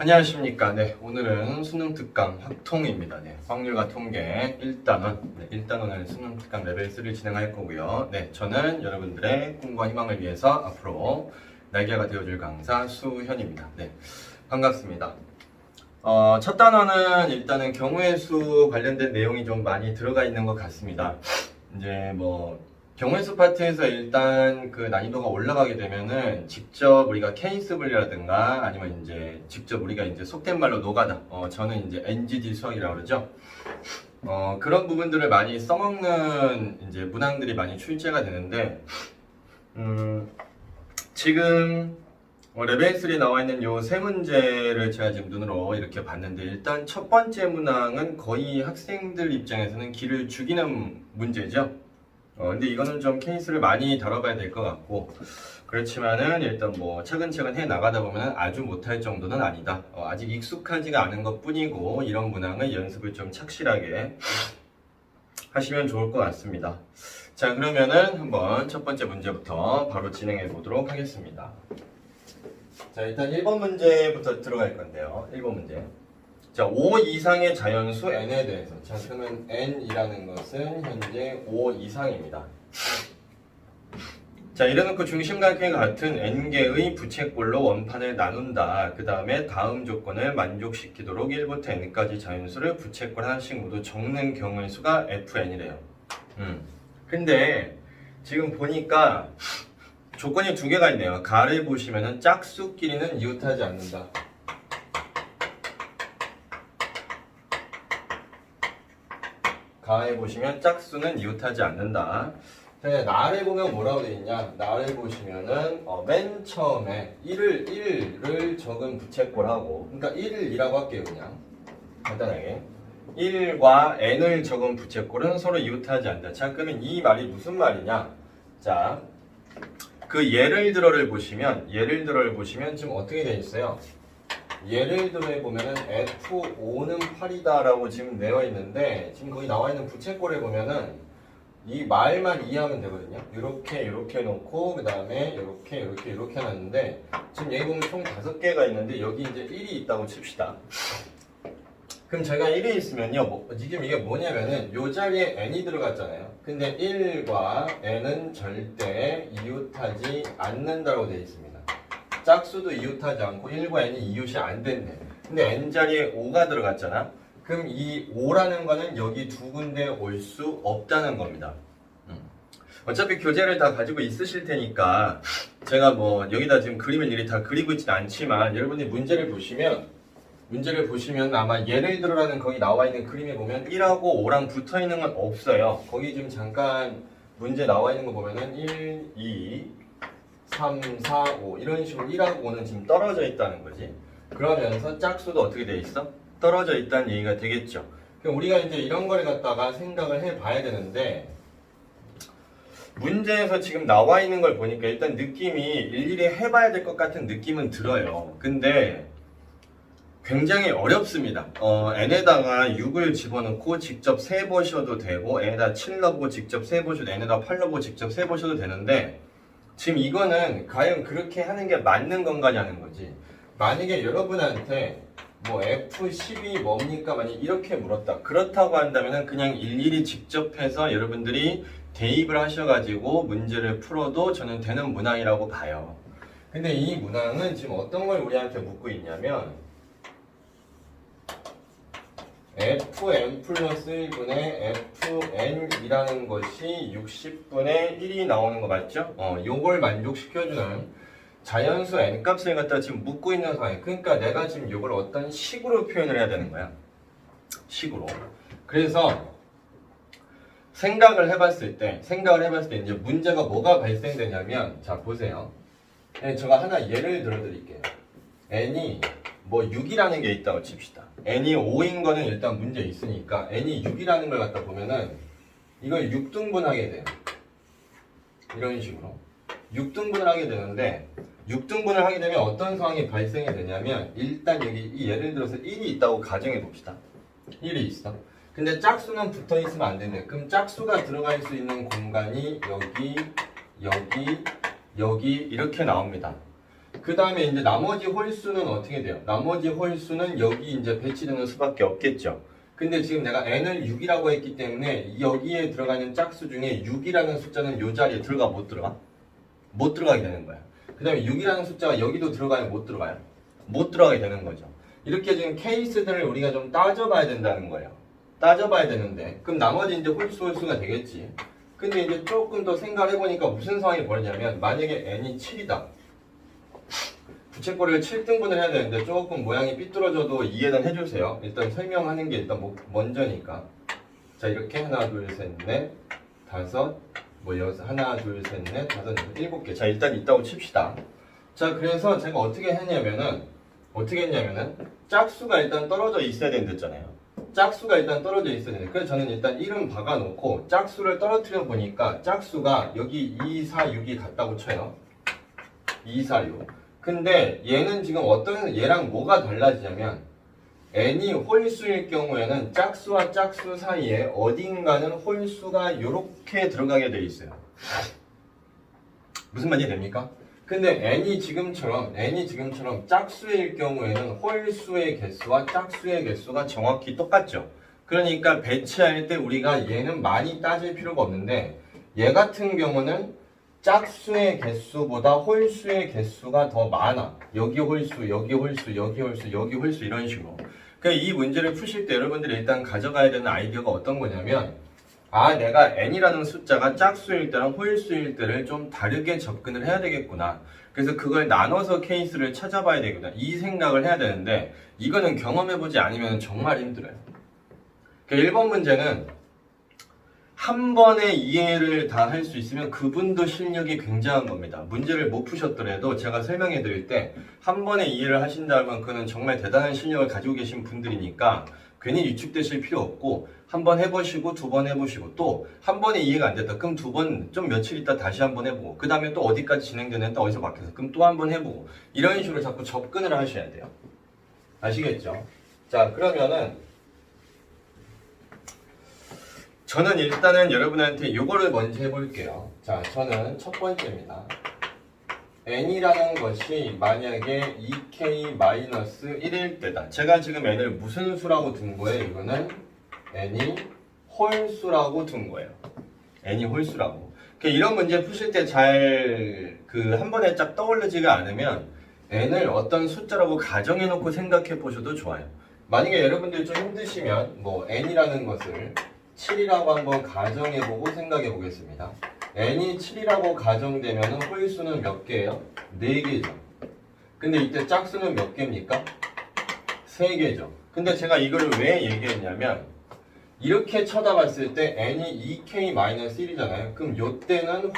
안녕하십니까. 네, 오늘은 수능 특강 확통입니다. 네, 확률과 통계 1단원, 1단원을 수능 특강 레벨 3를 진행할 거고요. 네, 저는 여러분들의 꿈과 희망을 위해서 앞으로 날개가 되어줄 강사 수현입니다. 네, 반갑습니다. 첫 단원은 일단은 경우의 수 관련된 내용이 좀 많이 들어가 있는 것 같습니다. 이제 경우의 수 파트에서 일단 그 난이도가 올라가게 되면은 직접 우리가 케이스 분리라든가 아니면 이제 직접 우리가 이제 속된 말로 노가다, 저는 이제 NGD 수학이라고 그러죠. 그런 부분들을 많이 써먹는 이제 문항들이 많이 출제가 되는데, 지금 레벨 3에 나와 있는 요 세 문제를 제가 지금 눈으로 이렇게 봤는데, 일단 첫 번째 문항은 거의 학생들 입장에서는 기를 죽이는 문제죠. 근데 이거는 좀 케이스를 많이 다뤄봐야 될 것 같고, 그렇지만은 일단 차근차근 해 나가다 보면 아주 못할 정도는 아니다. 아직 익숙하지가 않은 것 뿐이고, 이런 문항을 연습을 좀 착실하게 하시면 좋을 것 같습니다. 자, 그러면은 한번 첫 번째 문제부터 바로 진행해 보도록 하겠습니다. 자, 일단 1번 문제부터 들어갈 건데요. 1번 문제. 자, 5 이상의 자연수 n에 대해서. 자, 그러면 n이라는 것은 현재 5 이상입니다. 자, 이래놓고 중심각형과 같은 n개의 부채꼴로 원판을 나눈다. 그 다음에 다음 조건을 만족시키도록 1부터 n까지 자연수를 부채꼴 하나씩 모두 적는 경우의 수가 fn이래요. 근데 지금 보니까 조건이 두 개가 있네요. 가를 보시면은 짝수끼리는 이웃하지 않는다. 가에 보시면 짝수는 이웃하지 않는다. 나를 보면 뭐라고 되어 있냐? 나를 보시면은 맨 처음에 1을 적은 부채꼴하고, 그러니까 1을 2라고 할게요. 그냥 간단하게 1과 n을 적은 부채꼴은 서로 이웃하지 않는다. 자, 그러면 이 말이 무슨 말이냐? 자, 그 예를 들어를 보시면 지금 어떻게 되어 있어요? 예를 들어 보면은 F5는 8이다 라고 지금 되어 있는데, 지금 거기 나와 있는 부채꼴에 보면은 이 말만 이해하면 되거든요. 이렇게 놓고 그 다음에 이렇게 놨는데, 지금 여기 보면 총 5개가 있는데 여기 이제 1이 있다고 칩시다. 그럼 제가 1이 있으면요, 지금 이게 뭐냐면은 요 자리에 n이 들어갔잖아요. 근데 1과 n은 절대 이웃하지 않는다고 되어 있습니다. 짝수도 이웃하지 않고 1과 n이 이웃이 안 된대. 근데 n 자리에 5가 들어갔잖아. 그럼 이 5라는 거는 여기 두 군데 올 수 없다는 겁니다. 어차피 교재를 다 가지고 있으실 테니까 제가 여기다 지금 그림을 이리 다 그리고 있진 않지만, 여러분이 문제를 보시면 아마 예를 들어라는 거기 나와 있는 그림에 보면 1하고 5랑 붙어 있는 건 없어요. 거기 지금 잠깐 문제 나와 있는 거 보면은 1, 2, 3, 4, 5 이런 식으로 1하고 5는 지금 떨어져 있다는 거지. 그러면서 짝수도 어떻게 돼 있어? 떨어져 있다는 얘기가 되겠죠. 그럼 우리가 이제 이런 거를 갖다가 생각을 해 봐야 되는데, 문제에서 지금 나와 있는 걸 보니까 일단 느낌이 일일이 해봐야 될 것 같은 느낌은 들어요. 근데 굉장히 어렵습니다. n에다가 6을 집어넣고 직접 세보셔도 되고, n에다 7 넣고 직접 세보셔도, n에다 8 넣고 직접 세보셔도 되는데, 지금 이거는 과연 그렇게 하는 게 맞는 건가냐는 거지. 만약에 여러분한테 F10이 뭡니까? 만약 이렇게 물었다. 그렇다고 한다면 그냥 일일이 직접 해서 여러분들이 대입을 하셔가지고 문제를 풀어도 저는 되는 문항이라고 봐요. 근데 이 문항은 지금 어떤 걸 우리한테 묻고 있냐면, fn 플러스 1분의 fn이라는 것이 60분의 1이 나오는 거 맞죠? 요걸 만족시켜주는 자연수 n 값을 갖다 지금 묻고 있는 상황이에요. 그러니까 내가 지금 요걸 어떤 식으로 표현을 해야 되는 거야. 식으로. 그래서 생각을 해봤을 때 이제 문제가 뭐가 발생되냐면, 자 보세요. 제가 하나 예를 들어 드릴게요. n이 6이라는 게 있다고 칩시다. n이 5인 거는 일단 문제 있으니까 n이 6이라는 걸 갖다 보면은 이걸 6등분 하게 돼요. 이런 식으로 6등분을 하게 되는데, 6등분을 하게 되면 어떤 상황이 발생이 되냐면, 일단 여기 예를 들어서 1이 있다고 가정해 봅시다. 1이 있어. 근데 짝수는 붙어 있으면 안 되는데, 그럼 짝수가 들어갈 수 있는 공간이 여기 이렇게 나옵니다. 그 다음에 이제 나머지 홀수는 어떻게 돼요? 나머지 홀수는 여기 이제 배치되는 수밖에 없겠죠. 근데 지금 내가 n을 6이라고 했기 때문에 여기에 들어가는 짝수 중에 6이라는 숫자는 이 자리에 들어가 못 들어가? 못 들어가게 되는 거야. 그 다음에 6이라는 숫자가 여기도 들어가요? 못 들어가요? 못 들어가게 되는 거죠. 이렇게 지금 케이스들을 우리가 좀 따져봐야 된다는 거예요. 따져봐야 되는데 그럼 나머지 이제 홀수가 되겠지. 근데 이제 조금 더 생각을 해보니까 무슨 상황이 벌어지냐면 만약에 n이 7이다. 부채꼴을 7등분을 해야 되는데 조금 모양이 삐뚤어져도 이해는 해주세요. 일단 설명하는 게 일단 먼저니까. 자 이렇게 하나 둘 셋 넷 다섯 뭐 여섯 하나 둘 셋 넷 다섯 여섯 일곱 개. 자 일단 있다고 칩시다. 자 그래서 제가 어떻게 했냐면은 짝수가 일단 떨어져 있어야 된댔잖아요. 짝수가 일단 떨어져 있어야 되는데 그래서 저는 일단 1은 박아놓고 짝수를 떨어뜨려 보니까 짝수가 여기 2, 4, 6이 같다고 쳐요. 2, 4, 6. 근데 얘는 지금 얘랑 뭐가 달라지냐면 n이 홀수일 경우에는 짝수와 짝수 사이에 어딘가는 홀수가 이렇게 들어가게 돼 있어요. 무슨 말인지 됩니까? 근데 n이 지금처럼 짝수일 경우에는 홀수의 개수와 짝수의 개수가 정확히 똑같죠. 그러니까 배치할 때 우리가 얘는 많이 따질 필요가 없는데 얘 같은 경우는 짝수의 개수보다 홀수의 개수가 더 많아. 여기 홀수, 여기 홀수, 여기 홀수, 여기 홀수 이런 식으로. 그러니까 이 문제를 푸실 때 여러분들이 일단 가져가야 되는 아이디어가 어떤 거냐면 내가 n이라는 숫자가 짝수일 때랑 홀수일 때를 좀 다르게 접근을 해야 되겠구나. 그래서 그걸 나눠서 케이스를 찾아봐야 되겠구나. 이 생각을 해야 되는데 이거는 경험해보지 않으면 정말 힘들어요. 그러니까 1번 문제는 한 번에 이해를 다 할 수 있으면 그분도 실력이 굉장한 겁니다. 문제를 못 푸셨더라도 제가 설명해 드릴 때 한 번에 이해를 하신다면 그는 정말 대단한 실력을 가지고 계신 분들이니까 괜히 위축되실 필요 없고 한 번 해보시고 두 번 해보시고 또 한 번에 이해가 안 됐다. 그럼 두 번 좀 며칠 있다 다시 한 번 해보고 그 다음에 또 어디까지 진행되는데 어디서 막혀서 그럼 또 한 번 해보고 이런 식으로 자꾸 접근을 하셔야 돼요. 아시겠죠? 자 그러면은 저는 일단은 여러분한테 이거를 먼저 해볼게요. 자, 저는 첫 번째입니다. n이라는 것이 만약에 2k-1일 때다. 제가 지금 n을 무슨 수라고 둔 거예요? 이거는 n이 홀수라고 둔 거예요. n이 홀수라고. 이런 문제 푸실 때 잘 한 번에 쫙 떠오르지가 않으면 n을 어떤 숫자라고 가정해 놓고 생각해 보셔도 좋아요. 만약에 여러분들 좀 힘드시면 뭐 n이라는 것을 7이라고 한번 가정해보고 생각해 보겠습니다. n이 7이라고 가정되면 홀수는 몇 개예요? 4개죠. 근데 이때 짝수는 몇 개입니까? 3개죠. 근데 제가 이거를 왜 얘기했냐면 이렇게 쳐다봤을 때 n이 2k-1이잖아요. 그럼 요때는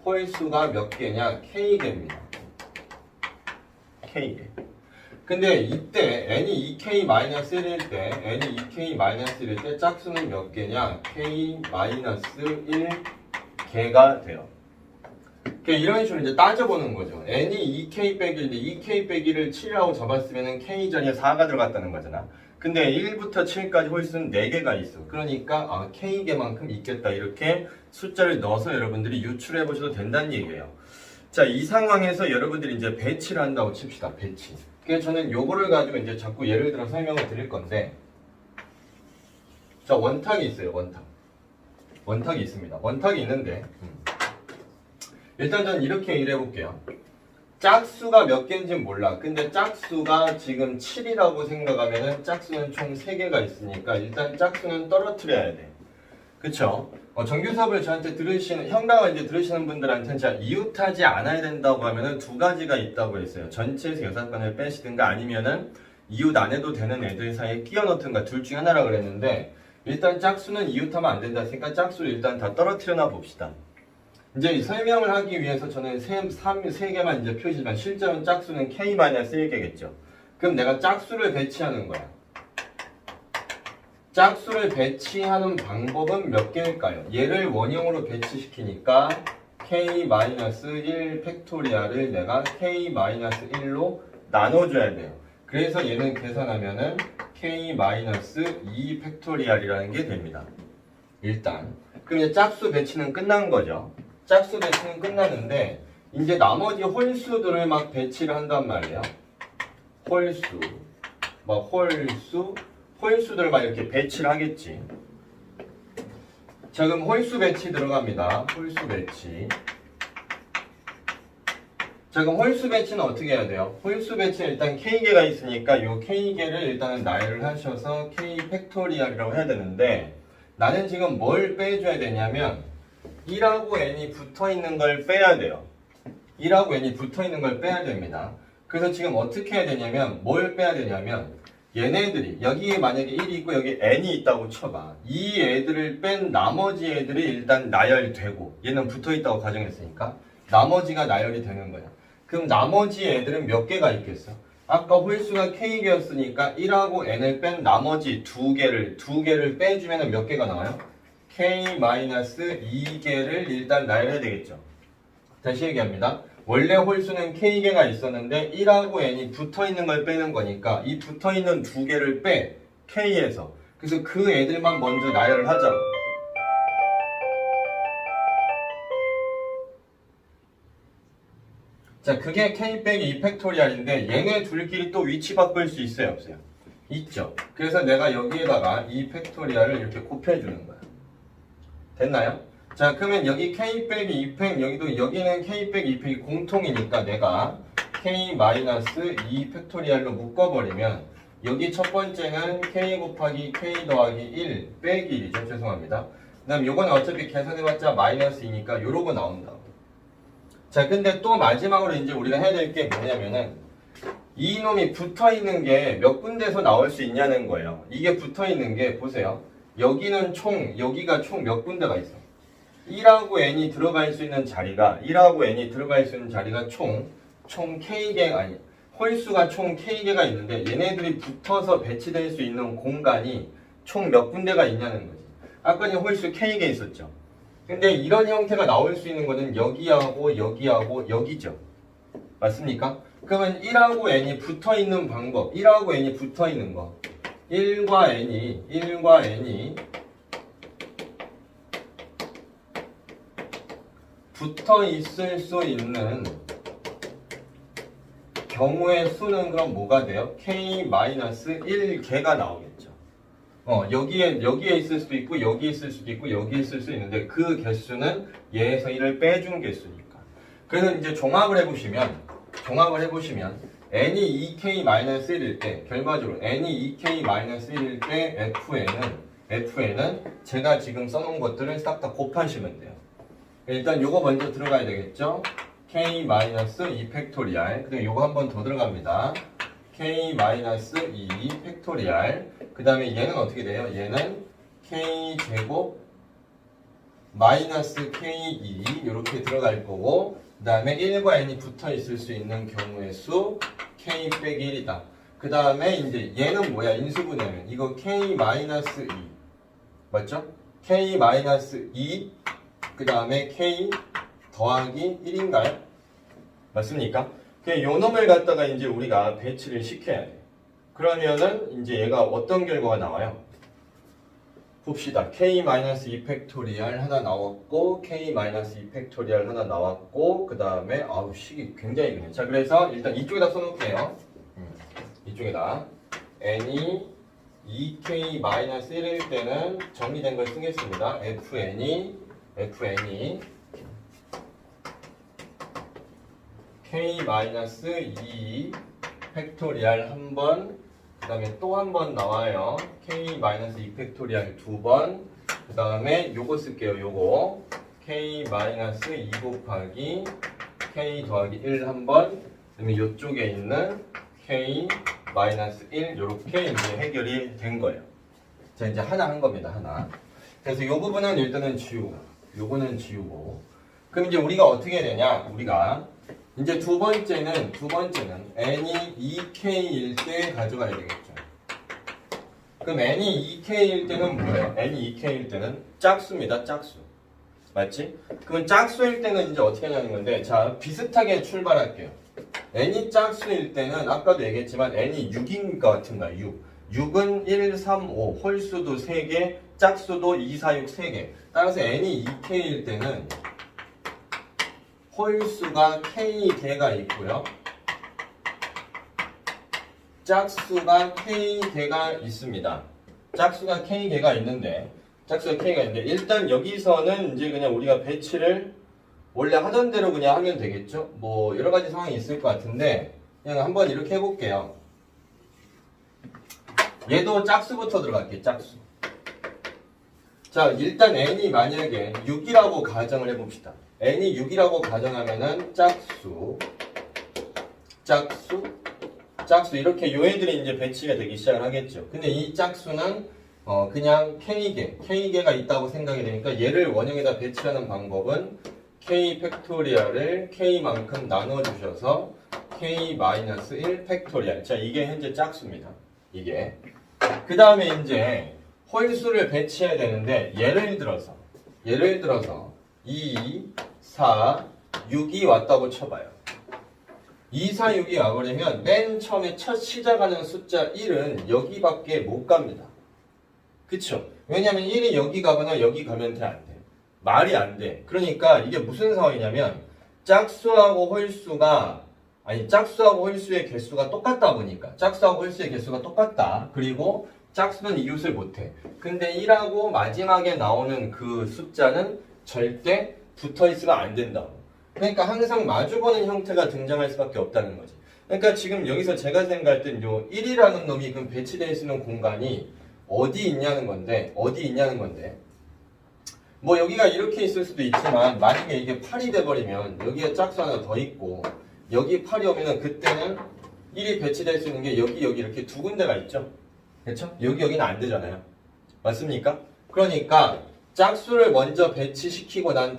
홀수가 몇 개냐? k개입니다. k개. 근데 이때 n이 2k-1일 때 짝수는 몇 개냐? k-1개가 돼요. 이런 식으로 이제 따져보는 거죠. n이 2k 빼기인데 2k 빼기를 7이라고 잡았으면 k 전에 4가 들어갔다는 거잖아. 근데 1부터 7까지 홀수는 4개가 있어. 그러니까 k개만큼 있겠다. 이렇게 숫자를 넣어서 여러분들이 유출해 보셔도 된다는 얘기예요. 자, 이 상황에서 여러분들이 이제 배치를 한다고 칩시다. 배치. 그래서 저는 요거를 가지고 이제 자꾸 예를 들어 설명을 드릴 건데, 자, 원탁이 있어요. 원탁이 있습니다. 원탁이 있는데, 일단 저는 이렇게 얘기를 해볼게요. 짝수가 몇 개인지는 몰라. 근데 짝수가 지금 7이라고 생각하면은 짝수는 총 3개가 있으니까 일단 짝수는 떨어뜨려야 돼. 그쵸? 정규 수업을 저한테 현강을 이제 들으시는 분들한테는 제가 이웃하지 않아야 된다고 하면은 2가지가 있다고 했어요. 전체에서 여사건을 빼시든가 아니면은 이웃 안 해도 되는 애들 사이에 끼워 넣든가 둘 중에 하나라 그랬는데 일단 짝수는 이웃하면 안 된다 했으니까 짝수를 일단 다 떨어뜨려 놔 봅시다. 이제 설명을 하기 위해서 저는 3개만 이제 표시지만 실제로는 짝수는 k-1개겠죠. 그럼 내가 짝수를 배치하는 거야. 짝수를 배치하는 방법은 몇 개일까요? 얘를 원형으로 배치시키니까 k-1 팩토리얼을 내가 k-1로 나눠줘야 돼요. 그래서 얘는 계산하면은 k-2 팩토리얼이라는 게 됩니다. 일단. 그럼 이제 짝수 배치는 끝난 거죠. 짝수 배치는 끝났는데 이제 나머지 홀수들을 막 배치를 한단 말이에요. 홀수들을 막 이렇게 배치를 하겠지. 자, 그럼 홀수 배치 들어갑니다. 홀수 배치. 자, 그럼 홀수 배치는 어떻게 해야 돼요? 홀수 배치는 일단 K개가 있으니까 이 K개를 일단은 나열을 하셔서 K 팩토리얼이라고 해야 되는데 나는 지금 뭘 빼줘야 되냐면 1하고 n이 붙어있는 걸 빼야 돼요. 1하고 n이 붙어있는 걸 빼야 됩니다. 그래서 지금 어떻게 해야 되냐면 뭘 빼야 되냐면 얘네들이 여기에 만약에 1이 있고 여기 n이 있다고 쳐봐. 이 애들을 뺀 나머지 애들이 일단 나열되고 얘는 붙어있다고 가정했으니까 나머지가 나열이 되는 거야. 그럼 나머지 애들은 몇 개가 있겠어? 아까 홀수가 K개였으니까 1하고 n을 뺀 나머지 두 개를 빼주면 몇 개가 나와요? K-2개를 일단 나열해야 되겠죠. 다시 얘기합니다. 원래 홀수는 K개가 있었는데 1하고 n이 붙어있는 걸 빼는 거니까 이 붙어있는 두 개를 빼 K에서. 그래서 그 애들만 먼저 나열을 하자고. 자, 그게 K 빼기 2팩토리얼인데 얘네 둘끼리 또 위치 바꿀 수 있어요, 없어요? 있죠. 그래서 내가 여기에다가 2팩토리얼을 이렇게 곱해주는 거야. 됐나요? 자, 그러면 여기 K 빼기 2팩, 여기는 K 빼기 2팩이 공통이니까 내가 K-2팩토리얼로 묶어버리면 여기 첫 번째는 K 곱하기 K 더하기 1 빼기 1이죠. 죄송합니다. 그 다음 요거는 어차피 계산해봤자 -2니까 요러고 나온다. 자, 근데 또 마지막으로 이제 우리가 해야 될 게 뭐냐면은 이놈이 붙어있는 게 몇 군데에서 나올 수 있냐는 거예요. 이게 붙어있는 게 보세요. 여기가 총 몇 군데가 있어. 1하고 n이 들어갈 수 있는 자리가 총 K개 홀수가 총 K개가 있는데 얘네들이 붙어서 배치될 수 있는 공간이 총 몇 군데가 있냐는 거지. 아까는 홀수 K개 있었죠. 근데 이런 형태가 나올 수 있는 거는 여기하고 여기죠. 맞습니까? 그러면 1하고 n이 붙어있는 방법, 1하고 n이 붙어있는 거 1과 n이 붙어있을 수 있는 경우의 수는 그럼 뭐가 돼요? K-1개가 나오겠죠. 여기에 있을 수도 있고 여기에 있을 수도 있고 여기에 있을 수 있는데 그 개수는 얘에서 1을 빼준 개수니까. 그래서 이제 종합을 해보시면 n이 2k-1일 때 결과적으로 n이 2k-1일 때 fn은 제가 지금 써놓은 것들을 싹 다 곱하시면 돼요. 일단 요거 먼저 들어가야 되겠죠. k-2 팩토리얼. 그다음에 요거 한 번 더 들어갑니다. k-2 팩토리얼. 그 다음에 얘는 어떻게 돼요? 얘는 k제곱 마이너스 k2 이렇게 들어갈 거고, 그 다음에 1과 n이 붙어 있을 수 있는 경우의 수 k 빼기 1이다. 그 다음에 이제 얘는 뭐야? 인수분해면 이거 k-2 맞죠? k-2 그 다음에 k 더하기 1인가요? 맞습니까? 요 놈을 갖다가 이제 우리가 배치를 시켜야 돼. 그러면은 이제 얘가 어떤 결과가 나와요? 봅시다. k-2 팩토리얼 하나 나왔고, k-2 팩토리얼 하나 나왔고, 그 다음에 식이 굉장히 그네요. 자, 그래서 일단 이쪽에다 써놓을게요. 이쪽에다 n이 2k-1일 때는 정리된 걸 쓰겠습니다. fn이 k-2 팩토리얼 한 번, 그 다음에 또 한 번 나와요. k-2 팩토리얼 두 번, 그 다음에 요거 쓸게요. 요거 k-2 곱하기 k 더하기 1 한 번, 그 다음에 요쪽에 있는 k-1 요렇게 이제 해결이 된 거예요. 자, 이제 하나 한 겁니다. 하나. 그래서 요 부분은 일단은 지우고, 요거는 지우고. 그럼 이제 우리가 어떻게 해야 되냐? 우리가 이제 두 번째는 n이 2k일 때 가져가야 되겠죠. 그럼 n이 2k일 때는 뭐예요? n이 2k일 때는 짝수입니다. 짝수. 맞지? 그럼 짝수일 때는 이제 어떻게 하냐는 건데, 자, 비슷하게 출발할게요. n이 짝수일 때는 아까도 얘기했지만 n이 6인 것 같은가요? 6은 1, 3, 5 홀수도 3개, 짝수도 2, 4, 6 3개. 따라서 n이 2k일 때는 홀수가 K개가 있고요. 짝수가 K개가 있습니다. 짝수가 K개가 있는데 일단 여기서는 이제 그냥 우리가 배치를 원래 하던 대로 그냥 하면 되겠죠? 뭐 여러 가지 상황이 있을 것 같은데 그냥 한번 이렇게 해볼게요. 얘도 짝수부터 들어갈게요. 짝수. 자, 일단 n이 만약에 6이라고 가정을 해봅시다. n이 6이라고 가정하면은 짝수 이렇게 요 애들이 이제 배치가 되기 시작을 하겠죠. 근데 이 짝수는 그냥 K개가 있다고 생각이 되니까 얘를 원형에다 배치하는 방법은 K 팩토리얼을 K만큼 나눠주셔서 K-1 팩토리얼. 자, 이게 현재 짝수입니다. 이게. 그 다음에 이제 홀수를 배치해야 되는데 예를 들어서 2, 4, 6이 왔다고 쳐봐요. 2, 4, 6이 와버리면 맨 처음에 첫 시작하는 숫자 1은 여기밖에 못 갑니다. 그쵸? 왜냐면 1이 여기 가거나 여기 가면 안 돼. 말이 안 돼. 그러니까 이게 무슨 상황이냐면 짝수하고 홀수의 개수가 똑같다 보니까 짝수하고 홀수의 개수가 똑같다. 그리고 짝수는 이웃을 못해. 근데 1하고 마지막에 나오는 그 숫자는 절대 붙어있으면 안 된다고. 그러니까 항상 마주보는 형태가 등장할 수밖에 없다는 거지. 그러니까 지금 여기서 제가 생각할 땐 요 1이라는 놈이 그럼 배치되어 있는 공간이 어디 있냐는 건데 뭐 여기가 이렇게 있을 수도 있지만 만약에 이게 8이 돼버리면 여기에 짝수 하나 더 있고 여기 8이 오면은 그때는 1이 배치될 수 있는 게 여기 이렇게 두 군데가 있죠. 그렇죠? 여기는 안 되잖아요. 맞습니까? 그러니까 짝수를 먼저 배치시키고 난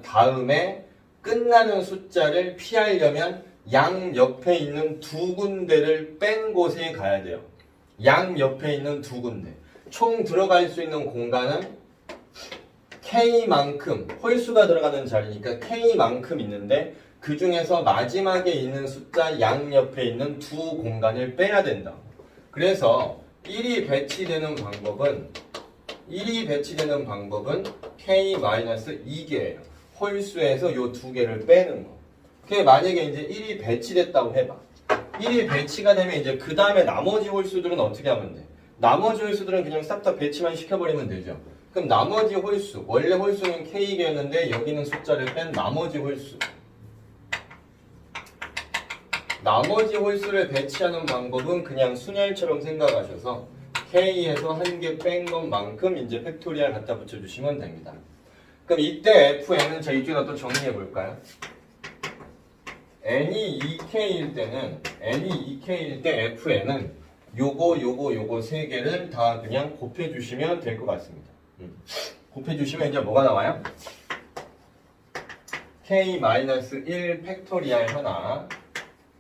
다음에 끝나는 숫자를 피하려면 양 옆에 있는 두 군데를 뺀 곳에 가야 돼요. 양 옆에 있는 두 군데. 총 들어갈 수 있는 공간은 K만큼, 홀수가 들어가는 자리니까 K만큼 있는데 그 중에서 마지막에 있는 숫자 양 옆에 있는 두 공간을 빼야 된다. 그래서 1이 배치되는 방법은 K-2개예요. 홀수에서 요 두 개를 빼는 거. 그게 만약에 이제 1이 배치됐다고 해봐. 1이 배치가 되면 이제 그 다음에 나머지 홀수들은 어떻게 하면 돼? 나머지 홀수들은 그냥 싹 다 배치만 시켜버리면 되죠. 그럼 나머지 홀수, 원래 홀수는 K개였는데 여기는 숫자를 뺀 나머지 홀수를 배치하는 방법은 그냥 순열처럼 생각하셔서 K에서 한 개 뺀 것만큼 이제 팩토리얼 갖다 붙여주시면 됩니다. 그럼 이때 FN은 자 이쪽에다 또 정리해 볼까요? n이 2K일 때 FN은 요거 세 개를 다 그냥 곱해주시면 될 것 같습니다. 곱해주시면 이제 뭐가 나와요? K-1 팩토리얼 하나,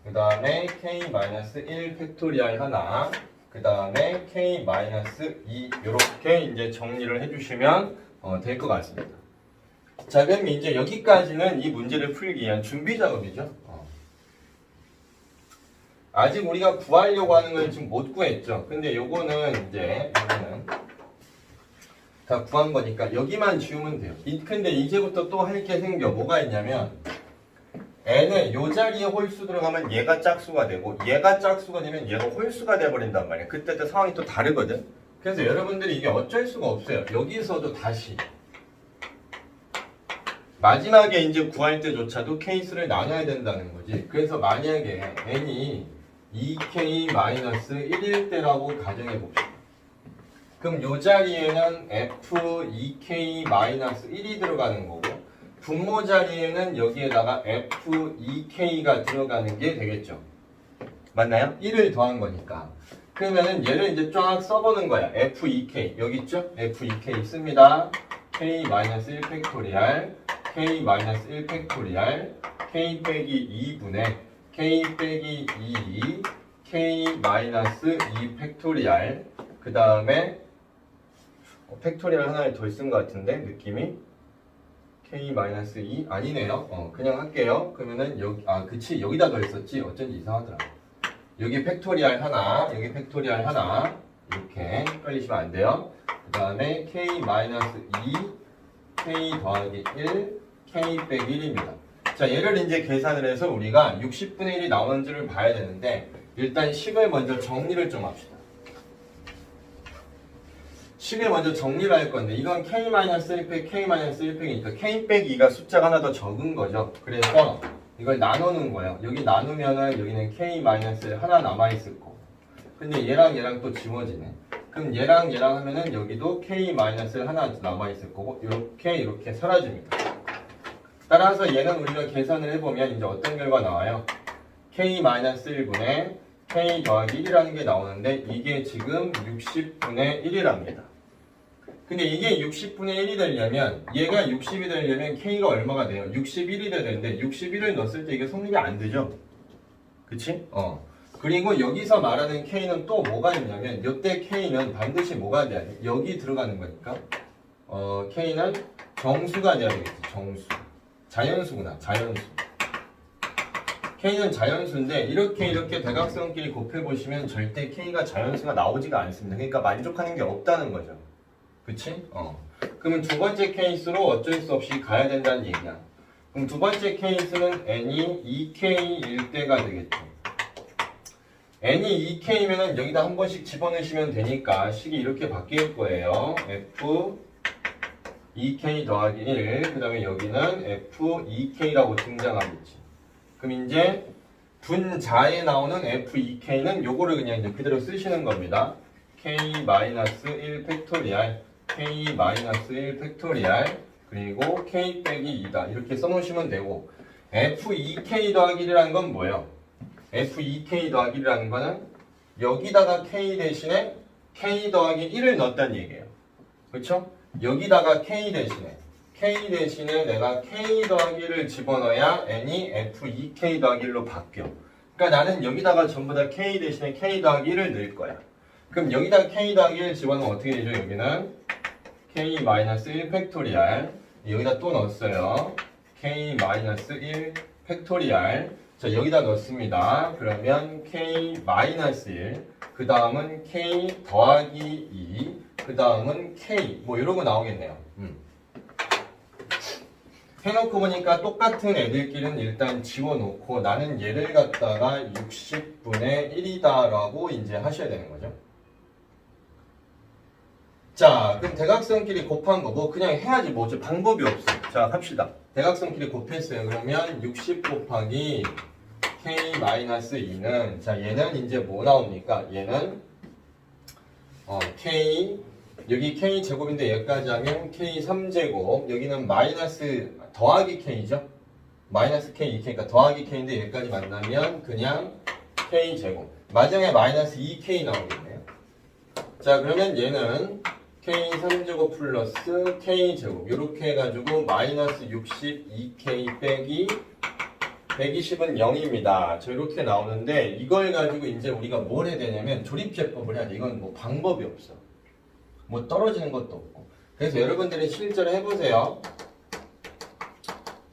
그 다음에 K-1 팩토리얼 하나, 그 다음에 K-2 이렇게 이제 정리를 해주시면 될 것 같습니다. 자, 그럼 이제 여기까지는 이 문제를 풀기 위한 준비 작업이죠. 아직 우리가 구하려고 하는 걸 지금 못 구했죠. 근데 요거는 다 구한 거니까 여기만 지우면 돼요. 근데 이제부터 또 할 게 생겨. 뭐가 있냐면 n은 요 자리에 홀수 들어가면 얘가 짝수가 되고 얘가 짝수가 되면 얘가 홀수가 돼버린단 말이야. 그때 또 상황이 또 다르거든. 그래서 여러분들이 이게 어쩔 수가 없어요. 여기서도 다시 마지막에 이제 구할 때조차도 케이스를 나눠야 된다는 거지. 그래서 만약에 n이 2k-1일 때라고 가정해 봅시다. 그럼 요 자리에는 f2k-1이 들어가는 거고 분모 자리에는 여기에다가 f2k가 들어가는 게 되겠죠. 맞나요? 1을 더한 거니까. 그러면은 얘를 이제 쫙 써보는 거야. f2k 여기 있죠? f2k 있습니다. k-1 팩토리얼 k-1 팩토리얼 k 빼기 2분의 k 빼기 2 k-2 팩토리얼 그 다음에 팩토리얼 하나를 더 쓴 것 같은데 느낌이 k-2 아니네요. 그냥 할게요. 그러면은 여기 그치 여기다 더 했었지 어쩐지 이상하더라. 여기 팩토리얼 하나 여기 팩토리얼 하나 이렇게 헷갈리시면 안 돼요. 그 다음에 k-2 K 더하기 1, K 빼기 1입니다. 자, 얘를 이제 계산을 해서 우리가 60분의 1이 나오는지를 봐야 되는데 일단 식을 먼저 정리를 좀 합시다. 식을 먼저 정리를 할 건데 이건 K-1 빼기 K-1 빼기니까 K 빼기 2가 숫자가 하나 더 적은 거죠. 그래서 이걸 나누는 거예요. 여기 나누면은 여기는 K-1 하나 남아있을 거고 근데 얘랑 또 지워지네. 그럼 얘랑 하면은 여기도 K-1 하나 남아있을 거고 이렇게 사라집니다. 따라서 얘는 우리가 계산을 해보면 이제 어떤 결과 나와요? K-1분의 K 더하기 1이라는 게 나오는데 이게 지금 60분의 1이랍니다. 근데 이게 60분의 1이 되려면 얘가 60이 되려면 K가 얼마가 돼요? 61이 돼야 되는데 61을 넣었을 때 이게 성립이 안 되죠? 그치? 그리고 여기서 말하는 K는 또 뭐가 있냐면 이때 K는 반드시 뭐가 돼야 돼? 여기 들어가는 거니까 K는 정수가 돼야 되겠지. 정수. 자연수구나. 자연수. K는 자연수인데 이렇게 대각선끼리 곱해보시면 절대 K가 자연수가 나오지가 않습니다. 그러니까 만족하는 게 없다는 거죠. 그치? 그러면 두 번째 케이스로 어쩔 수 없이 가야 된다는 얘기야. 그럼 두 번째 케이스는 n이 2K일 때가 되겠죠. n이 2K면은 여기다 한 번씩 집어넣으시면 되니까 식이 이렇게 바뀔 거예요. F 2K 더하기 1, 그 다음에 여기는 F2K라고 등장하겠지. 그럼 이제 분자에 나오는 F2K는 요거를 그냥 이제 그대로 쓰시는 겁니다. K-1 팩토리알, K-1 팩토리알, 그리고 K 빼기 2다. 이렇게 써놓으시면 되고, F2K 더하기 1이라는 건 뭐예요? F2K 더하기 1이라는 거는 여기다가 K 대신에 K 더하기 1을 넣었다는 얘기예요. 그렇죠? 여기다가 K 대신에 내가 K 더하기 1를 집어넣어야 n이 F2K 더하기 1로 바뀌어. 그러니까 나는 여기다가 전부 다 K 대신에 K 더하기 1을 넣을 거야. 그럼 여기다 K 더하기 1 집어넣으면 어떻게 되죠? 여기는 K-1 팩토리알. 여기다 또 넣었어요. K-1 팩토리알. 자, 여기다 넣습니다. 그러면 K-1, 그 다음은 K 더하기 2, 그 다음은 K, 뭐 이런 거 나오겠네요. 해놓고 보니까 똑같은 애들끼리는 일단 지워놓고 나는 얘를 갖다가 60분의 1이다 라고 이제 하셔야 되는 거죠. 자, 그럼 대각선끼리 곱한 거 뭐 그냥 해야지 뭐 어째 방법이 없어. 자, 합시다. 대각선끼리 곱했어요. 그러면 60 곱하기 K-2는 자, 얘는 이제 뭐 나옵니까? 얘는 K 여기 K 제곱인데 여기까지 하면 K 3제곱 여기는 마이너스 더하기 K죠? 마이너스 K 2K니까 더하기 K인데 여기까지 만나면 그냥 K 제곱 마지막에 마이너스 2K 나오겠네요. 자, 그러면 얘는 K 3제곱 플러스 K 제곱 이렇게 해가지고 마이너스 62K 빼기 120은 0입니다. 저 이렇게 나오는데 이걸 가지고 이제 우리가 뭘 해야 되냐면 조립제법을 해야 돼. 이건 뭐 방법이 없어. 뭐 떨어지는 것도 없고. 그래서 여러분들이 실제로 해보세요.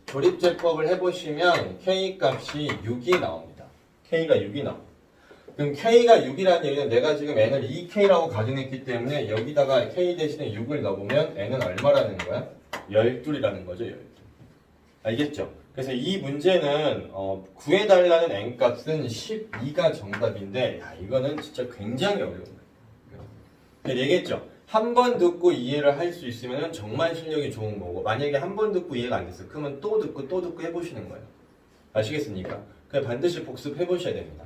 조립제법을 해보시면 K 값이 6이 나옵니다. K가 6이 나옵니다. 그럼 K가 6이라는 얘기는 내가 지금 N을 2K라고 가정했기 때문에 여기다가 K 대신에 6을 넣어보면 N은 얼마라는 거야? 12이라는 거죠. 12. 알겠죠? 그래서 이 문제는 구해달라는 n값은 12가 정답인데 야, 이거는 진짜 굉장히 어려운 거예요. 얘기했죠? 한 번 듣고 이해를 할 수 있으면 정말 실력이 좋은 거고 만약에 한 번 듣고 이해가 안 됐어 그러면 또 듣고 해보시는 거예요. 아시겠습니까? 그냥 반드시 복습해 보셔야 됩니다.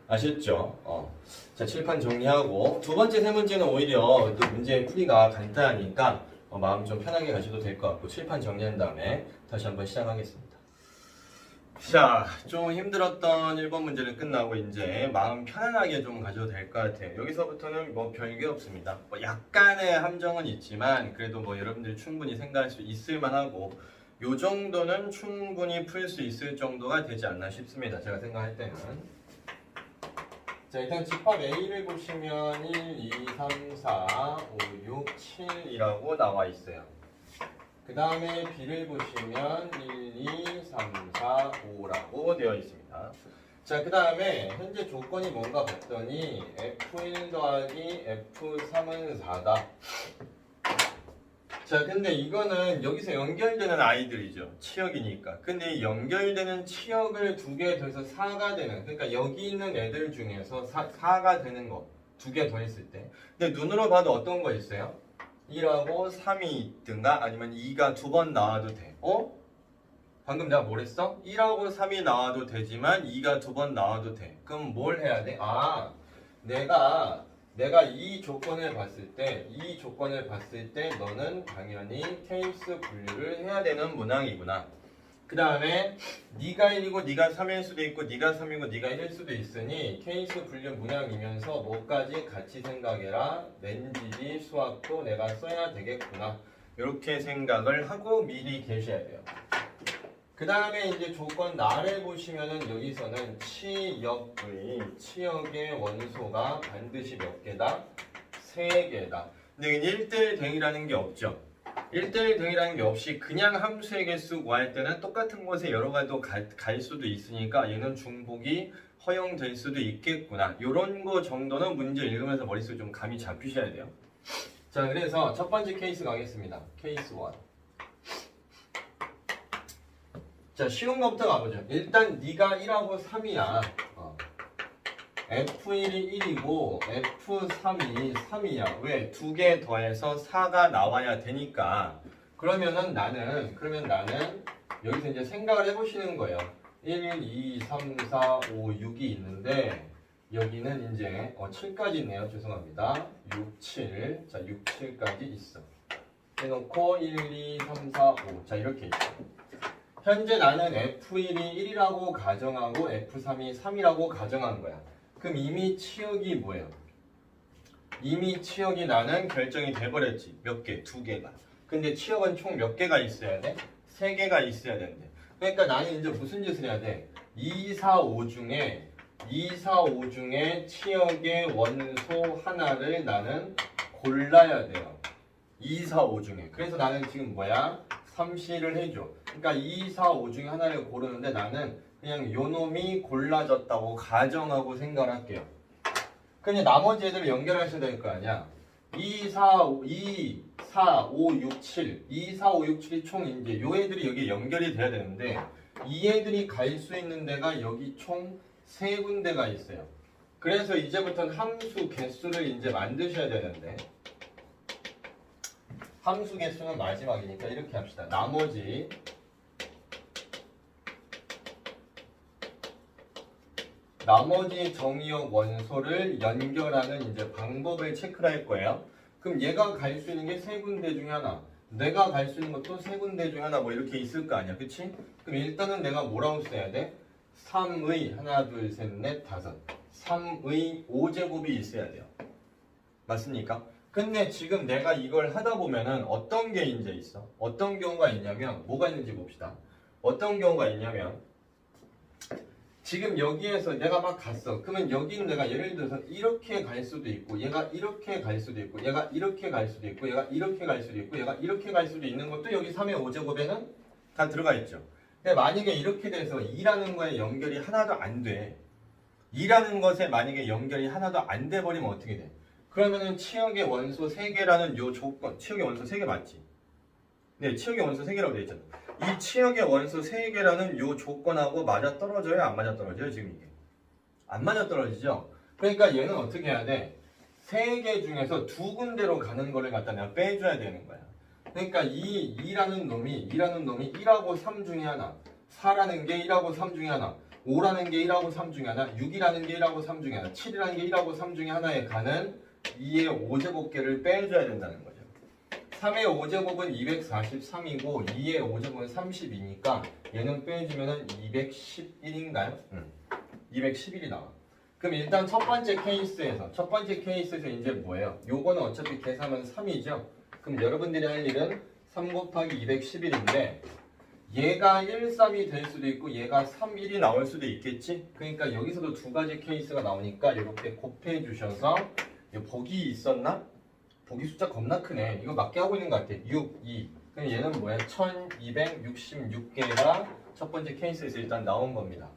아셨죠? 자, 칠판 정리하고 두 번째, 세 번째는 오히려 또 문제 풀이가 간단하니까 마음 좀 편하게 가셔도 될 것 같고 칠판 정리한 다음에 다시 한번 시작하겠습니다. 자, 좀 힘들었던 1번 문제는 끝나고 이제 마음 편안하게 좀 가셔도 될 것 같아요. 여기서부터는 뭐 별게 없습니다. 뭐 약간의 함정은 있지만 그래도 뭐 여러분들이 충분히 생각할 수 있을 만하고 요 정도는 충분히 풀 수 있을 정도가 되지 않나 싶습니다. 제가 생각할 때는. 자, 일단 집합 A를 보시면 1, 2, 3, 4, 5, 6, 7이라고 나와 있어요. 그 다음에 B를 보시면 1, 2, 3, 4, 5라고 되어 있습니다. 자, 그 다음에 현재 조건이 뭔가 봤더니 F1 더하기 F3은 4다. 자, 근데 이거는 여기서 연결되는 아이들이죠. 치역이니까. 근데 이 연결되는 치역을 두 개 더해서 4가 되는, 그러니까 여기 있는 애들 중에서 4가 되는 거 두 개 더했을 때. 근데 눈으로 봐도 어떤 거 있어요? 1하고 3이 있든가 아니면 2가 두 번 나와도 돼. 방금 내가 뭘 했어? 1하고 3이 나와도 되지만 2가 두 번 나와도 돼. 그럼 뭘 해야 돼? 내가 이 조건을 봤을 때 너는 당연히 케이스 분류를 해야 되는 문항이구나. 그 다음에 네가 1이고 네가 3일 수도 있고 네가 3이고 네가 1일 수도 있으니 케이스 분류 문항이면서 뭐까지 같이 생각해라. 맨지디 수학도 내가 써야 되겠구나. 이렇게 생각을 하고 미리 계셔야 돼요. 그 다음에 이제 조건 나를 보시면은 여기서는 치역의 원소가 반드시 몇 개다? 3개다. 근데 1대1 대응이라는 게 없죠. 1대1 대응이라는 게 없이 그냥 함수의 개수 구할 때는 똑같은 곳에 여러 가지도 갈 수도 있으니까 얘는 중복이 허용될 수도 있겠구나. 요런 거 정도는 문제 읽으면서 머릿속에 좀 감이 잡히셔야 돼요. 자, 그래서 첫 번째 케이스 가겠습니다. 케이스 1. 자, 쉬운 것부터 가보죠. 일단 네가 1하고 3이야. F1이 1이고 F3이 3이야. 왜? 두 개 더해서 4가 나와야 되니까. 그러면 나는 여기서 이제 생각을 해보시는 거예요. 1, 2, 3, 4, 5, 6이 있는데 여기는 이제 7까지 있네요. 죄송합니다. 6, 7. 자, 6, 7까지 있어. 해놓고 1, 2, 3, 4, 5. 자, 이렇게 있어. 현재 나는 F1이 1이라고 가정하고 F3이 3이라고 가정한 거야. 그럼 이미 치역이 뭐예요? 이미 치역이 나는 결정이 돼버렸지. 몇 개? 2개가. 근데 치역은 총 몇 개가 있어야 돼? 3개가 있어야 되는데. 그러니까 나는 이제 무슨 짓을 해야 돼? 2, 4, 5 중에 치역의 원소 하나를 나는 골라야 돼요. 2, 4, 5 중에. 그래서 나는 지금 뭐야? 3C를 해줘. 그러니까 2, 4, 5 중에 하나를 고르는데 나는 그냥 요 놈이 골라졌다고 가정하고 생각을 할게요. 그냥 나머지 애들을 연결하셔야 될 거 아니야. 2, 4, 5, 6, 7. 2, 4, 5, 6, 7이 총 이제 요 애들이 여기 연결이 돼야 되는데 이 애들이 갈 수 있는 데가 여기 총 3군데가 있어요. 그래서 이제부터는 함수 개수를 이제 만드셔야 되는데 함수 개수는 마지막이니까 이렇게 합시다. 나머지 정의역 원소를 연결하는 이제 방법을 체크를 할 거예요. 그럼 얘가 갈 수 있는 게 3군데 중에 하나, 내가 갈 수 있는 것도 3군데 중에 하나 뭐 이렇게 있을 거 아니야. 그치? 그럼 일단은 내가 뭐라고 써야 돼? 3의 하나, 둘, 셋, 넷, 다섯. 3의 5제곱이 있어야 돼요. 맞습니까? 근데 지금 내가 이걸 하다 보면은 어떤 게 이제 있어? 어떤 경우가 있냐면 뭐가 있는지 봅시다. 어떤 경우가 있냐면 지금 여기에서 내가 막 갔어. 그러면 여기는 내가 예를 들어서 이렇게 갈 수도 있고 얘가 이렇게 갈 수도 있고 얘가 이렇게 갈 수도 있고 얘가 이렇게 갈 수도 있고 얘가 이렇게 갈 수도 있는 것도 여기 3의 5제곱에는 다 들어가 있죠. 근데 만약에 이렇게 돼서 2라는 거에 연결이 하나도 안 돼. 2라는 것에 만약에 연결이 하나도 안 돼 버리면 어떻게 돼? 그러면은 치역의 원소 3개라는 요 조건, 치역의 원소 3개 맞지? 네, 치역의 원소 3개라고 되어 있잖아. 이 치역의 원소 3개라는 요 조건하고 맞아떨어져요? 안 맞아떨어져요? 지금 이게? 안 맞아떨어지죠? 그러니까 얘는 어떻게 해야 돼? 3개 중에서 2군데로 가는 거를 갖다 내가 빼줘야 되는 거야. 그러니까 이 2라는 놈이 1하고 3 중에 하나, 4라는 게 1하고 3 중에 하나, 5라는 게 1하고 3 중에 하나, 6이라는 게 1하고 3 중에 하나, 7이라는 게 1하고 3 중에 하나에 가는 2의 5제곱계를 빼줘야 된다는 거죠. 3의 5제곱은 243이고 2의 5제곱은 32니까 얘는 빼주면 211인가요? 211이 나와. 그럼 일단 첫 번째 케이스에서 이제 뭐예요? 요거는 어차피 계산하면 3이죠? 그럼 여러분들이 할 일은 3 곱하기 211인데 얘가 1, 3이 될 수도 있고 얘가 3, 1이 나올 수도 있겠지? 그러니까 여기서도 두 가지 케이스가 나오니까 이렇게 곱해 주셔서 복이 있었나? 복이 숫자 겁나 크네. 이거 맞게 하고 있는 것 같아. 6, 2. 그럼 얘는 뭐야? 1266개가 첫 번째 케이스에서 일단 나온 겁니다.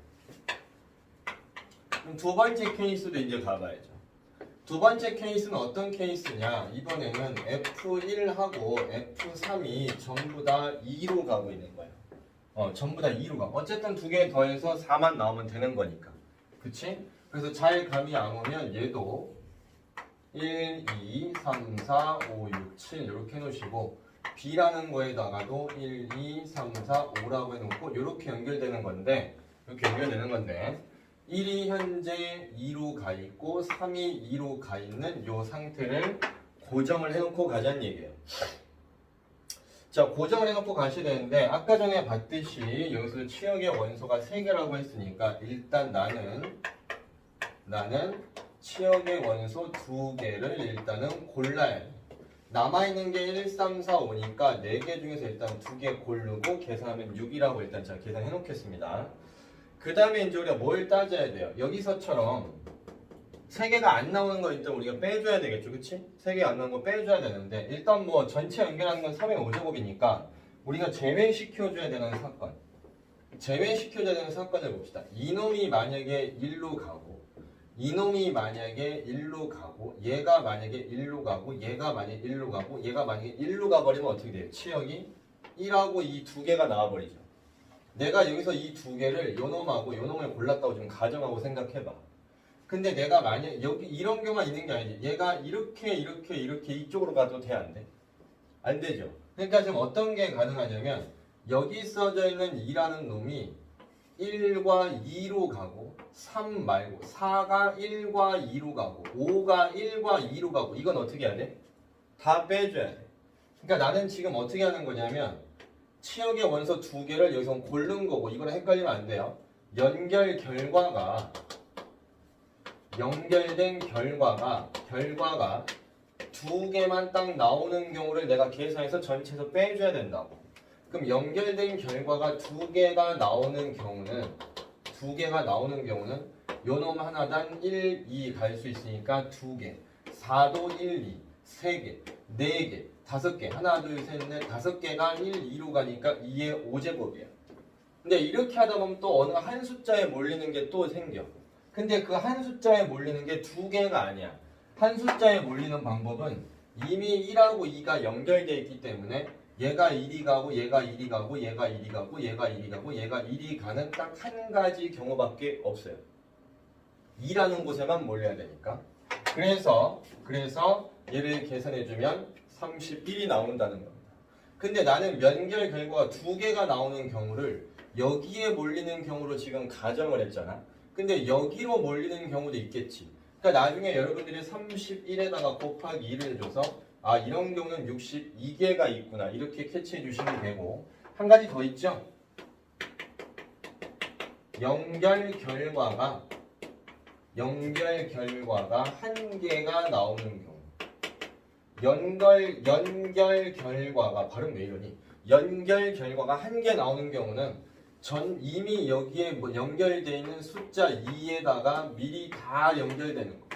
그럼 두 번째 케이스도 이제 가봐야죠. 두 번째 케이스는 어떤 케이스냐? 이번에는 F1하고 F3이 전부 다 2로 가고 있는 거예요. 전부 다 2로 가. 어쨌든 두 개 더해서 4만 나오면 되는 거니까. 그치? 그래서 잘 감이 안 오면 얘도 1, 2, 3, 4, 5, 6, 7 이렇게 해놓으시고 B라는 거에다가도 1, 2, 3, 4, 5라고 해놓고 이렇게 연결되는 건데 이렇게 연결되는 건데 1이 현재 2로 가 있고 3이 2로 가 있는 이 상태를 고정을 해놓고 가자는 얘기예요. 자, 고정을 해놓고 가셔야 되는데 아까 전에 봤듯이 여기서 치역의 원소가 3개라고 했으니까 일단 나는 치역의 원소 2개를 일단은 골라야 돼. 남아있는 게 1, 3, 4, 5니까 4개 중에서 일단 2개 고르고 계산하면 6이라고 일단 제가 계산해 놓겠습니다. 그 다음에 이제 우리가 뭘 따져야 돼요? 여기서처럼 3개가 안 나오는 거 일단 우리가 빼줘야 되겠죠, 그치? 3개 안 나오는 거 빼줘야 되는데 일단 뭐 전체 연결하는 건 3의 5제곱이니까 우리가 제외시켜줘야 되는 사건, 제외시켜줘야 되는 사건을 봅시다. 이놈이 만약에 1로 가고 이놈이 만약에 1로 가고 얘가 만약에 1로 가고 얘가 만약에 1로 가고 얘가 만약에 1로 가버리면 어떻게 돼요? 치역이 1하고 이 두 개가 나와버리죠. 내가 여기서 이 두 개를 요놈하고 요놈을 골랐다고 좀 가정하고 생각해봐. 근데 내가 만약 여기 이런 경우가 있는 게 아니지. 얘가 이렇게 이쪽으로 가도 돼? 안 돼? 안 되죠. 그러니까 지금 어떤 게 가능하냐면 여기 써져 있는 2라는 놈이 1과 2로 가고 3 말고 4가 1과 2로 가고 5가 1과 2로 가고 이건 어떻게 해야 돼? 다 빼줘야 돼. 그러니까 나는 지금 어떻게 하는 거냐면 치역의 원소 2개를 여기서 고른 거고 이거랑 헷갈리면 안 돼요. 연결된 결과가 2개만 딱 나오는 경우를 내가 계산해서 전체에서 빼줘야 된다고. 그럼 연결된 결과가 2개가 나오는 경우는 요놈 하나당 1, 2 갈 수 있으니까 2개, 4도 1, 2, 3개, 4개, 5개, 하나, 둘, 셋, 넷, 5개가 1, 2로 가니까 2의 5제곱이야. 근데 이렇게 하다 보면 또 어느 한 숫자에 몰리는 게 또 생겨. 근데 그 한 숫자에 몰리는 게 2개가 아니야. 한 숫자에 몰리는 방법은 이미 1하고 2가 연결되어 있기 때문에 얘가 1이 가고 얘가 1이 가고 얘가 1이 가고 얘가 1이 가고 얘가 1이 가는 딱 한 가지 경우밖에 없어요. 2라는 곳에만 몰려야 되니까. 그래서 얘를 계산해주면 31이 나온다는 겁니다. 근데 나는 연결 결과가 2개가 나오는 경우를 여기에 몰리는 경우로 지금 가정을 했잖아. 근데 여기로 몰리는 경우도 있겠지. 그러니까 나중에 여러분들이 31에다가 곱하기 2를 줘서 아 이런 경우는 62개가 있구나 이렇게 캐치해 주시면 되고 한 가지 더 있죠. 연결 결과가 한 개가 나오는 경우 연결 결과가 발음 왜 이러니? 연결 결과가 한 개 나오는 경우는 이미 여기에 연결되어 있는 숫자 2에다가 미리 다 연결되는 거.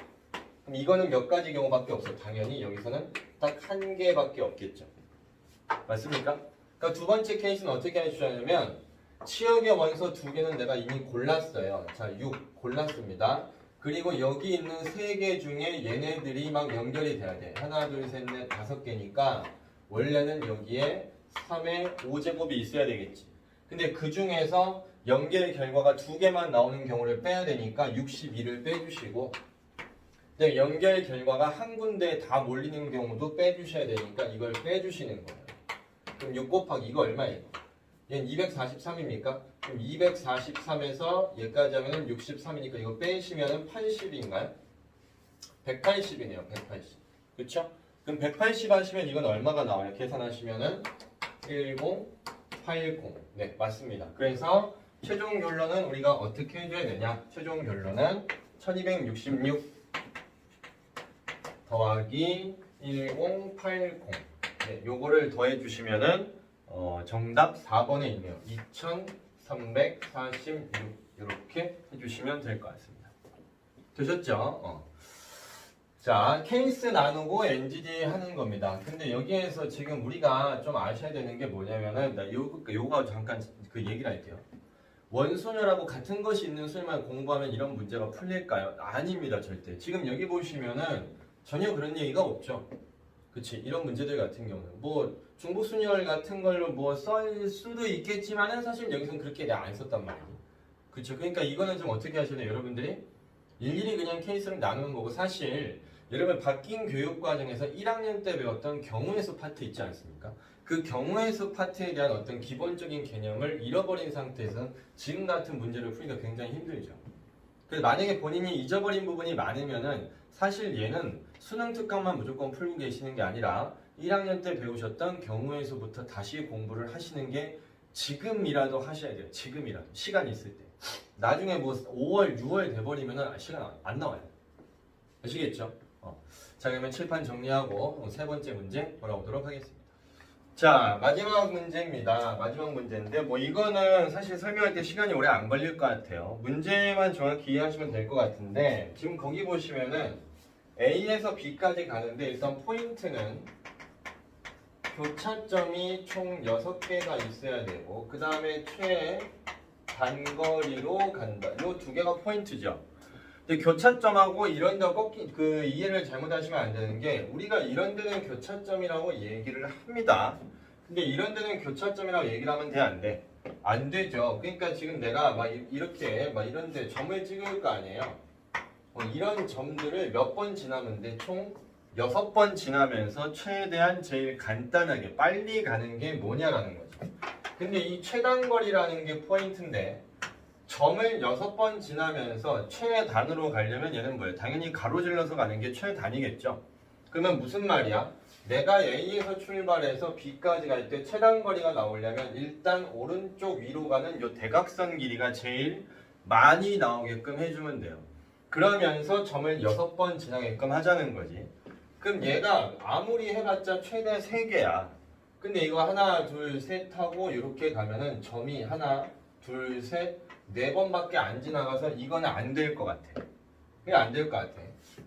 그럼 이거는 몇 가지 경우밖에 없어. 당연히 여기서는 딱 한 개밖에 없겠죠. 맞습니까? 그러니까 두 번째 케이스는 어떻게 해주냐면 치역의 원소 2개는 내가 이미 골랐어요. 자, 6 골랐습니다. 그리고 여기 있는 3개 중에 얘네들이 막 연결이 돼야 돼. 하나, 둘, 셋, 넷, 5개니까 원래는 여기에 3의 5제곱이 있어야 되겠지. 근데 그 중에서 연결 결과가 2개만 나오는 경우를 빼야 되니까 62를 빼주시고 근데 연결 결과가 한 군데에 다 몰리는 경우도 빼주셔야 되니까 이걸 빼주시는 거예요. 그럼 6 곱하기 이거 얼마예요? 얘는 243입니까? 그럼 243에서 얘까지 하면 63이니까 이거 빼시면 80인가요? 180이네요. 180. 그쵸? 그럼 180 하시면 이건 얼마가 나와요? 계산하시면은 1080. 네, 맞습니다. 그래서 최종 결론은 우리가 어떻게 해줘야 되냐? 최종 결론은 1266 더하기 1080. 네, 요거를 더해 주시면은 정답 4번에 있네요. 2346 이렇게 해주시면 될 것 같습니다. 되셨죠? 자, 케이스 나누고 NGD 하는 겁니다. 근데 여기에서 지금 우리가 좀 아셔야 되는 게 뭐냐면은 요거 잠깐 그 얘기를 할게요. 원소녀라고 같은 것이 있는 수녀만 공부하면 이런 문제가 풀릴까요? 아닙니다, 절대. 지금 여기 보시면은 전혀 그런 얘기가 없죠. 그치? 이런 문제들 같은 경우는 뭐 중복순열 같은 걸로 뭐 쓸 수도 있겠지만은 사실 여기서는 그렇게 내가 안 썼단 말이에요. 그쵸? 그러니까 이거는 좀 어떻게 하셔야 돼요, 여러분들이? 일일이 그냥 케이스를 나누는 거고, 사실 여러분 바뀐 교육 과정에서 1학년 때 배웠던 경우의 수 파트 있지 않습니까? 그 경우의 수 파트에 대한 어떤 기본적인 개념을 잃어버린 상태에서는 지금 같은 문제를 풀기가 굉장히 힘들죠. 그래서 만약에 본인이 잊어버린 부분이 많으면은 사실 얘는 수능 특강만 무조건 풀고 계시는 게 아니라 1학년 때 배우셨던 경우의 수부터 다시 공부를 하시는 게 지금이라도 하셔야 돼요. 지금이라도. 시간이 있을 때. 나중에 뭐 5월, 6월 돼버리면은 시간 안 나와요. 아시겠죠? 자, 그러면 칠판 정리하고 세 번째 문제 돌아오도록 하겠습니다. 자, 마지막 문제입니다. 마지막 문제인데 뭐 이거는 사실 설명할 때 시간이 오래 안 걸릴 것 같아요. 문제만 정확히 이해하시면 될 것 같은데 지금 거기 보시면은 A에서 B까지 가는데 일단 포인트는 교차점이 총 6개가 있어야 되고 그 다음에 최단거리로 간다. 이 두 개가 포인트죠. 근데 교차점하고 이런 데 그 이해를 잘못하시면 안 되는 게 우리가 이런 데는 교차점이라고 얘기를 합니다. 근데 이런 데는 교차점이라고 얘기를 하면 돼, 안 돼? 안 되죠. 그러니까 지금 내가 막 이렇게 막 이런 데 점을 찍을 거 아니에요. 이런 점들을 몇 번 지나면 돼? 총 6번 지나면서 최대한 제일 간단하게 빨리 가는 게 뭐냐라는 거죠. 근데 이 최단거리라는 게 포인트인데 점을 6번 지나면서 최단으로 가려면 얘는 뭐예요? 당연히 가로질러서 가는 게 최단이겠죠. 그러면 무슨 말이야? 내가 A에서 출발해서 B까지 갈 때 최단거리가 나오려면 일단 오른쪽 위로 가는 이 대각선 길이가 제일 많이 나오게끔 해주면 돼요. 그러면서 점을 6번 지나게끔 하자는 거지. 그럼 얘가 아무리 해봤자 최대 3개야. 근데 이거 하나, 둘, 셋 하고 이렇게 가면은 점이 하나, 둘, 셋, 4번밖에 안 지나가서 이거는 안 될 것 같아. 그게 안 될 것 같아.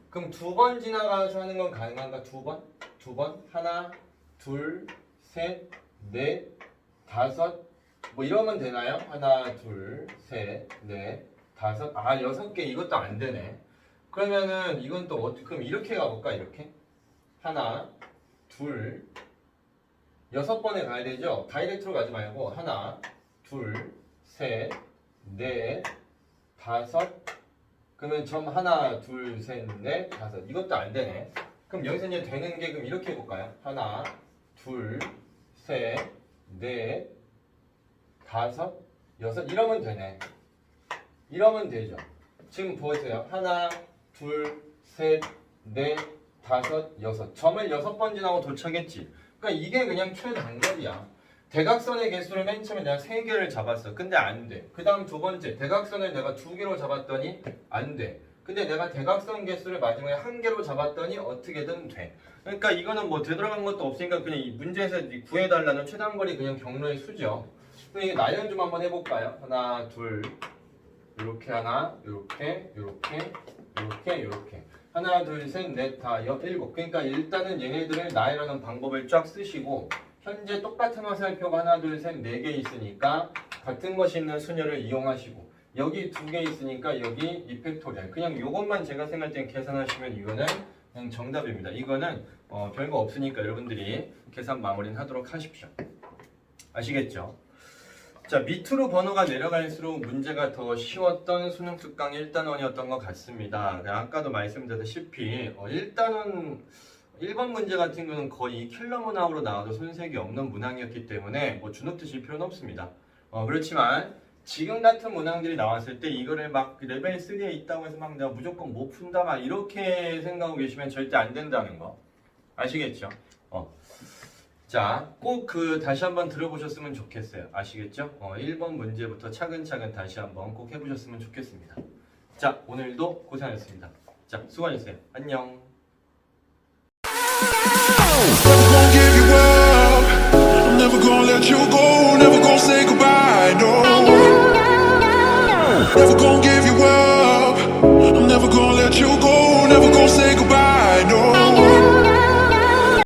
그럼 2번 지나가서 하는 건 가능한가? 2번? 2번? 하나, 둘, 셋, 넷, 다섯. 뭐 이러면 되나요? 하나, 둘, 셋, 넷, 다섯. 6개 이것도 안 되네. 그러면은 이건 또 어떻게, 그럼 이렇게 가볼까? 이렇게. 하나, 둘, 6번에 가야 되죠? 다이렉트로 가지 말고 하나, 둘, 셋, 넷, 다섯. 그러면 점 하나, 둘, 셋, 넷, 다섯. 이것도 안 되네. 그럼 여기서 이제 되는 게 그럼 이렇게 해볼까요? 하나, 둘, 셋, 넷, 다섯, 여섯. 이러면 되네. 이러면 되죠. 지금 보세요. 하나, 둘, 셋, 넷, 다섯, 여섯. 점을 6번 지나고 도착했지. 그러니까 이게 그냥 최단거리야. 대각선의 개수를 맨 처음에 내가 3개를 잡았어. 근데 안 돼. 그 다음 두 번째 대각선을 내가 2개로 잡았더니 안 돼. 근데 내가 대각선 개수를 마지막에 1개로 잡았더니 어떻게든 돼. 그러니까 이거는 뭐 되돌아간 것도 없으니까 그냥 이 문제에서 구해달라는 최단거리 그냥 경로의 수죠. 그럼 이게 나열 좀 한번 해볼까요? 하나, 둘, 요렇게 하나, 요렇게, 요렇게, 요렇게, 요렇게. 하나, 둘, 셋, 넷, 다, 일곱. 그러니까 일단은 얘네들을 나열하는 방법을 쫙 쓰시고 현재 똑같은 화살표가 하나, 둘, 셋, 4개 있으니까 같은 것이 있는 수녀를 이용하시고 여기 2개 있으니까 여기 이펙토리얼. 그냥 이것만 제가 생각할 땐 계산하시면 이거는 그냥 정답입니다. 이거는 별거 없으니까 여러분들이 계산 마무리는 하도록 하십시오. 아시겠죠? 자, 밑으로 번호가 내려갈수록 문제가 더 쉬웠던 수능 특강 1단원이었던 것 같습니다. 아까도 말씀드렸다시피 1단원 1번 문제 같은 경우는 거의 킬러 문항으로 나와도 손색이 없는 문항이었기 때문에 뭐 주눅 드실 필요는 없습니다. 그렇지만 지금 같은 문항들이 나왔을 때 이거를 막 레벨 3에 있다고 해서 막 내가 무조건 못 푼다 막 이렇게 생각하고 계시면 절대 안 된다는 거 아시겠죠? 자, 꼭 다시 한번 들어보셨으면 좋겠어요. 아시겠죠? 1번 문제부터 차근차근 다시 한번 꼭 해보셨으면 좋겠습니다. 자, 오늘도 고생하셨습니다. 자, 수고하셨어요. 안녕.